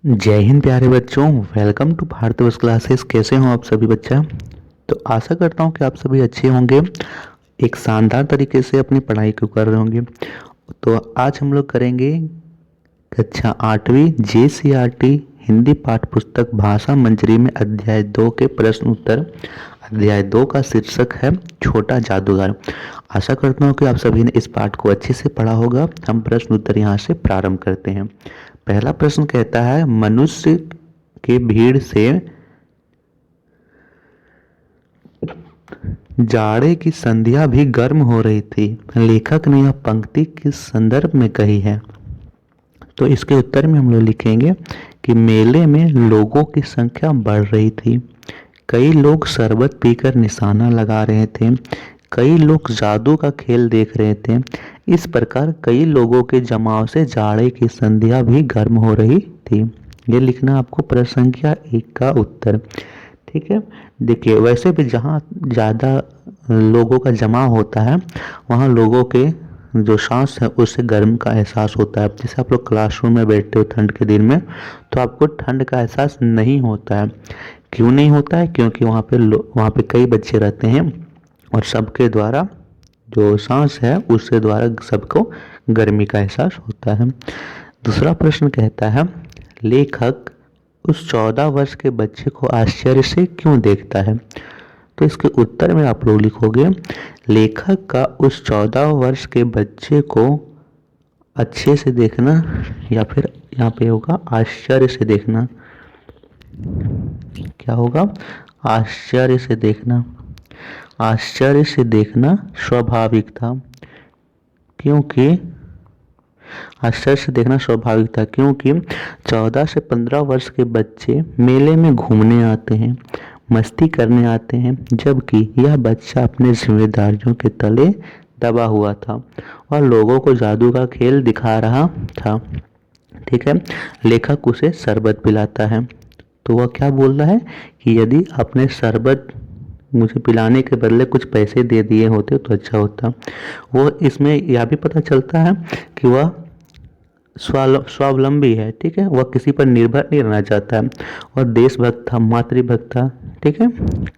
जय हिंद प्यारे बच्चों। Welcome to Bharatvarsh classes. कैसे हो आप सभी बच्चा? तो आशा करता हूँ कि आप सभी अच्छे होंगे, एक शानदार तरीके से अपनी पढ़ाई को कर रहे होंगे। तो आज हम लोग करेंगे कक्षा 8वीं JCRT हिंदी पाठ्य पुस्तक भाषा मंजरी में अध्याय 2 के प्रश्न उत्तर। अध्याय 2 का शीर्षक है छोटा जादूगर। आशा करता हूँ कि आप सभी ने इस पाठ को अच्छे से पढ़ा होगा। हम प्रश्न उत्तर यहाँ से प्रारंभ करते हैं। पहला प्रश्न कहता है, मनुष्य के भीड़ से जाड़े की संध्या भी गर्म हो रही थी। लेखक ने यह पंक्ति किस संदर्भ में कही है? तो इसके उत्तर में हम लोग लिखेंगे कि मेले में लोगों की संख्या बढ़ रही थी। कई लोग शरबत पीकर निशाना लगा रहे थे। कई लोग जादू का खेल देख रहे थे। इस प्रकार कई लोगों के जमाव से जाड़े की संध्या भी गर्म हो रही थी। ये लिखना आपको प्रश्न संख्या 1 का उत्तर। ठीक है। देखिए, वैसे भी जहाँ ज़्यादा लोगों का जमाव होता है वहाँ लोगों के जो सांस है उससे गर्म का एहसास होता है। जैसे आप लोग क्लासरूम में बैठते हो ठंड के दिन में तो आपको ठंड का एहसास नहीं होता है। क्यों नहीं होता है? क्योंकि वहाँ पे कई बच्चे रहते हैं और सबके द्वारा जो सांस है उससे द्वारा सबको गर्मी का एहसास होता है। दूसरा प्रश्न कहता है, लेखक उस 14 वर्ष के बच्चे को आश्चर्य से क्यों देखता है? तो इसके उत्तर में आप लोग लिखोगे, लेखक का उस 14 वर्ष के बच्चे को अच्छे से देखना, या फिर यहाँ पे होगा आश्चर्य से देखना। क्या होगा? आश्चर्य से देखना। आश्चर्य से देखना स्वाभाविक था, क्योंकि आश्चर्य से देखना स्वाभाविक था क्योंकि 14 से 15 वर्ष के बच्चे मेले में घूमने आते हैं, मस्ती करने आते हैं, जबकि यह बच्चा अपने जिम्मेदारियों के तले दबा हुआ था और लोगों को जादू का खेल दिखा रहा था। ठीक है। लेखक उसे शरबत पिलाता है, तो वह क्या बोल रहा है कि यदि आपने शरबत मुझे पिलाने के बदले कुछ पैसे दे दिए होते तो अच्छा होता। वो इसमें यह भी पता चलता है कि वह स्वावलंबी है। ठीक है। वह किसी पर निर्भर नहीं रहना चाहता है और देशभक्त था, मातृभक्त था। ठीक है।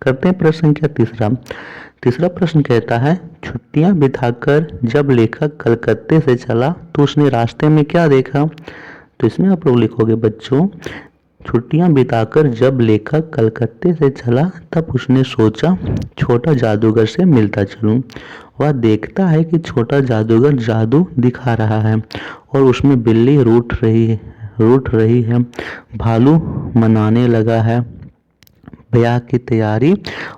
करते हैं प्रश्न संख्या 3। तीसरा प्रश्न कहता है, छुट्टियां बिताकर जब लेखक कलकत्ते से चला तो उसने रास्ते में क्या देखा? तो इसमें आप लोग लिखोगे बच्चों, छुट्टियां बिताकर जब लेखक कलकत्ते से चला तब उसने सोचा छोटा जादूगर से मिलता चलूं। वह देखता है कि छोटा जादूगर जादू दिखा रहा है और उसमें बिल्ली रूठ रही है, भालू मनाने लगा है, ब्याह की तैयारी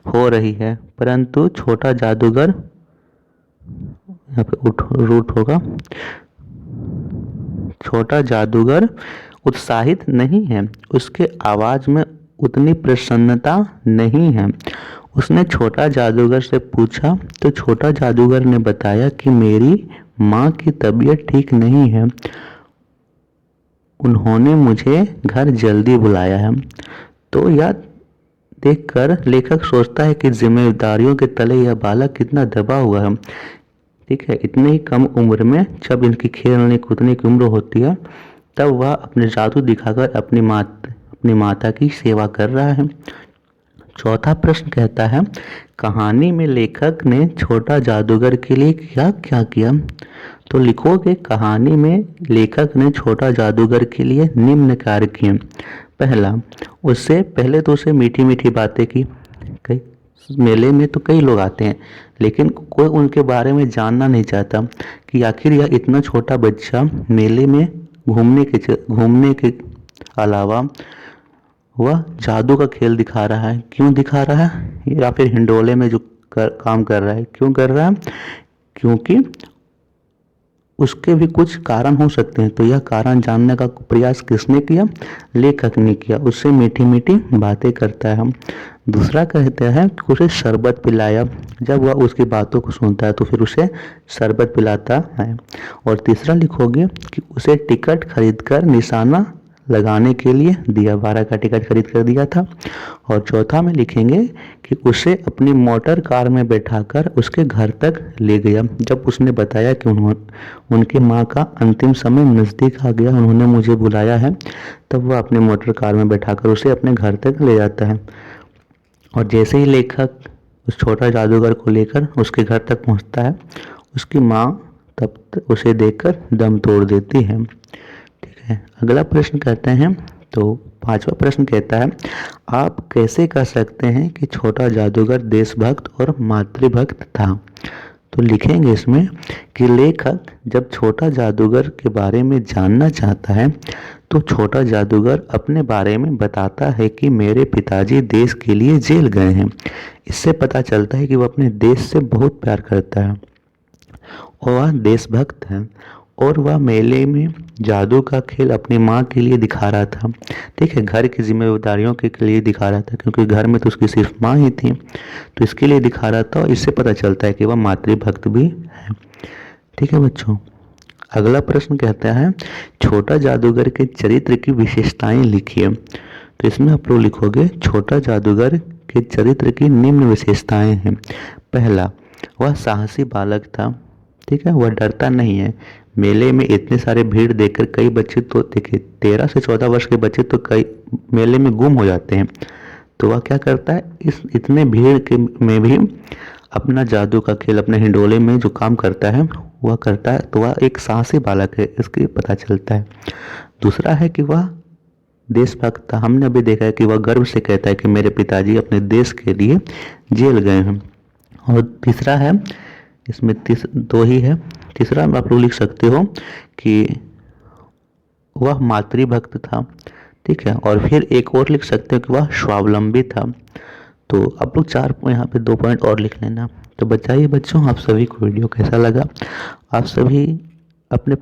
हो रही है, परंतु छोटा जादूगर, यहाँ पे रूठ होगा, छोटा जादूगर उत्साहित नहीं है, उसके आवाज में उतनी प्रसन्नता नहीं है। उसने छोटा जादूगर से पूछा तो छोटा जादूगर ने बताया कि मेरी माँ की तबीयत ठीक नहीं है, उन्होंने मुझे घर जल्दी बुलाया है। तो यह देखकर लेखक सोचता है कि जिम्मेदारियों के तले यह बालक कितना दबा हुआ है। ठीक है। इतनी ही कम उम्र में जब इनकी खेलने कूदने की उम्र होती है तब वह अपने जादू दिखाकर अपनी माता की सेवा कर रहा है। चौथा प्रश्न कहता है, कहानी में लेखक ने छोटा जादूगर के लिए क्या क्या किया? तो लिखोगे, कहानी में लेखक ने छोटा जादूगर के लिए निम्न कार्य किए। पहला, उससे पहले तो उसे मीठी मीठी बातें की। कई मेले में तो कई लोग आते हैं लेकिन कोई उनके बारे में जानना नहीं चाहता कि आखिर यह इतना छोटा बच्चा मेले में घूमने के अलावा वह जादू का खेल दिखा रहा है। क्यों दिखा रहा है? या फिर हिंडोले में जो काम कर रहा है, क्यों कर रहा है? क्योंकि उसके भी कुछ कारण हो सकते हैं। तो यह कारण जानने का प्रयास किसने किया? लेखक ने किया। उससे मीठी मीठी बातें करता है। दूसरा कहते हैं कि उसे शरबत पिलाया। जब वह उसकी बातों को सुनता है तो फिर उसे शरबत पिलाता है। और तीसरा लिखोगे कि उसे टिकट खरीदकर निशाना लगाने के लिए दिया, 12 का टिकट खरीद कर दिया था। और चौथा में लिखेंगे कि उसे अपनी मोटर कार में बैठाकर उसके घर तक ले गया। जब उसने बताया कि उनकी माँ का अंतिम समय नज़दीक आ गया, उन्होंने मुझे बुलाया है, तब वह अपने मोटर कार में बैठाकर उसे अपने घर तक ले जाता है। और जैसे ही लेखक उस छोटा जादूगर को लेकर उसके घर तक पहुंचता है, उसकी माँ तब तक उसे देखकर दम तोड़ देती है। ठीक है, अगला प्रश्न कहते हैं, तो पांचवा प्रश्न कहता है, आप कैसे कह सकते हैं कि छोटा जादूगर देशभक्त और मातृभक्त था? तो लिखेंगे इसमें कि लेखक जब छोटा जादूगर के बारे में जानना चाहता है तो छोटा जादूगर अपने बारे में बताता है कि मेरे पिताजी देश के लिए जेल गए हैं। इससे पता चलता है कि वह अपने देश से बहुत प्यार करता है और वह देशभक्त है, और वह मेले में जादू का खेल अपनी माँ के लिए दिखा रहा था। ठीक है, घर की जिम्मेदारियों के लिए दिखा रहा था, क्योंकि घर में तो उसकी सिर्फ माँ ही थी, तो इसके लिए दिखा रहा था। और इससे पता चलता है कि वह मातृभक्त भी है। ठीक है बच्चों, अगला प्रश्न कहता है, छोटा जादूगर के चरित्र की विशेषताएं लिखिए। तो इसमें आप लोग लिखोगे, छोटा जादूगर के चरित्र की निम्न विशेषताएं हैं। पहला, वह साहसी बालक था। ठीक है, वह डरता नहीं है। मेले में इतने सारे भीड़ देखकर कई बच्चे तो देखिए 13 से 14 वर्ष के बच्चे तो कई मेले में गुम हो जाते हैं, तो वह क्या करता है, इस इतने भीड़ के में भी अपना जादू का खेल अपने हिंडोले में जो काम करता है वह करता है। तो वह एक साहसी बालक है, इसके पता चलता है। दूसरा है कि वह देशभक्त था। हमने अभी देखा है कि वह गर्व से कहता है कि मेरे पिताजी अपने देश के लिए जेल गए हैं। और तीसरा है, इसमें दो ही है, तीसरा आप लोग लिख सकते हो कि वह मातृभक्त था। ठीक है, और फिर एक और लिख सकते हो कि वह स्वावलंबी था। तो आप लोग चार यहाँ पे 2 पॉइंट और लिख लेना। तो बताइए बच्चों, आप सभी को वीडियो कैसा लगा? आप सभी अपने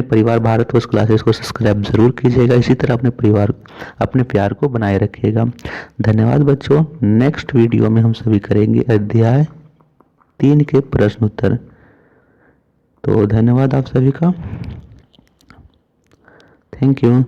परिवार भारतवर्ष क्लासेस को सब्सक्राइब जरूर कीजिएगा। इसी तरह अपने प्यार को बनाए रखिएगा। धन्यवाद बच्चों। नेक्स्ट वीडियो में हम सभी करेंगे अध्याय 3 के प्रश्न उत्तर। तो धन्यवाद आप सभी का। Thank you.